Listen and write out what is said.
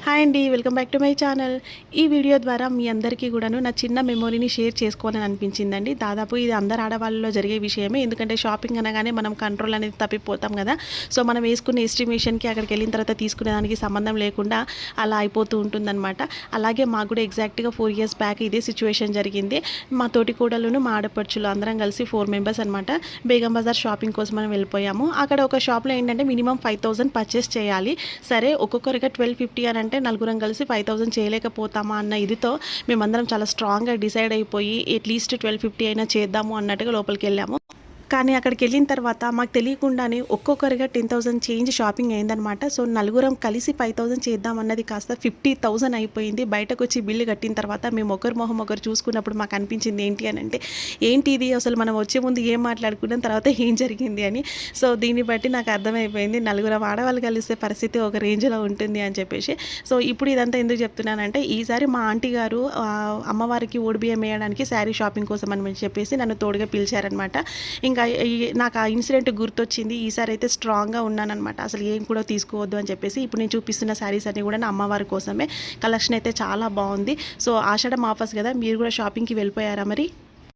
Hi అండి, welcome back to my channel. ఈ video ద్వారా మీ అందరికీ కూడాను నా చిన్న మెమొరీని షేర్ చేసుకోవాలని అనిపించిందండి. దాదాపు ఇది అందరు ఆడవాళ్ళలో జరిగే విషయమే. ఎందుకంటే షాపింగ్ అనగానే మనం కంట్రోల్ అనేది తప్పిపోతాం కదా. సో మనం వేసుకునే ఎస్టిమేషన్కి అక్కడికి వెళ్ళిన తర్వాత తీసుకునే దానికి సంబంధం లేకుండా అలా అయిపోతూ ఉంటుందన్నమాట. అలాగే మాకు కూడా ఎగ్జాక్ట్గా 4 years బ్యాక్ ఇదే సిచ్యువేషన్ జరిగింది. మా తోటి కోడలును మా ఆడపడుచులు అందరం కలిసి 4 members అనమాట బేగం బజార్ షాపింగ్ కోసం మనం వెళ్ళిపోయాము. అక్కడ ఒక షాప్లో ఏంటంటే మినిమం 5,000 పర్చేస్ చేయాలి. సరే ఒక్కొక్కరిగా 1250 అని అంటే నలుగురం కలిసి 5,000 చేయలేకపోతామా అన్న ఇదితో మేమందరం చాలా స్ట్రాంగ్గా డిసైడ్ అయిపోయి అట్లీస్ట్ 1250 అయినా చేద్దాము అన్నట్టుగా లోపలికి వెళ్ళాము. కానీ అక్కడికి వెళ్ళిన తర్వాత మాకు తెలియకుండానే ఒక్కొక్కరిగా 10,000 చేంజ్ షాపింగ్ అయిందనమాట. సో నలుగురం కలిసి 5,000 చేద్దామన్నది కాస్త 50,000 అయిపోయింది. బయటకు వచ్చి బిల్లు కట్టిన తర్వాత మేము ఒకరి మొహం ఒకరు చూసుకున్నప్పుడు మాకు అనిపించింది ఏంటి అని అంటే, ఏంటి ఇది అసలు మనం వచ్చే ముందు ఏం మాట్లాడుకున్న తర్వాత ఏం జరిగింది అని. సో దీన్ని బట్టి నాకు అర్థమైపోయింది నలుగురం ఆడవాళ్ళు కలిసే పరిస్థితి ఒక రేంజ్లో ఉంటుంది అని చెప్పేసి. సో ఇప్పుడు ఇదంతా ఎందుకు చెప్తున్నానంటే, ఈసారి మా ఆంటీ గారు అమ్మవారికి ఓడిబియ్యం వేయడానికి శారీ షాపింగ్ కోసం అని చెప్పేసి నన్ను తోడుగా పిలిచారనమాట. ఇంకా నాకు ఆ ఇన్సిడెంట్ గుర్తొచ్చింది. ఈసారి అయితే స్ట్రాంగ్గా ఉన్నానన్నమాట. అసలు ఏం కూడా తీసుకోవద్దు అని చెప్పేసి. ఇప్పుడు నేను చూపిస్తున్న శారీస్ అన్నీ కూడా నా అమ్మవారి కోసమే. కలెక్షన్ అయితే చాలా బాగుంది. సో ఆషాఢం ఆఫర్స్ కదా, మీరు కూడా షాపింగ్కి వెళ్ళిపోయారా మరి?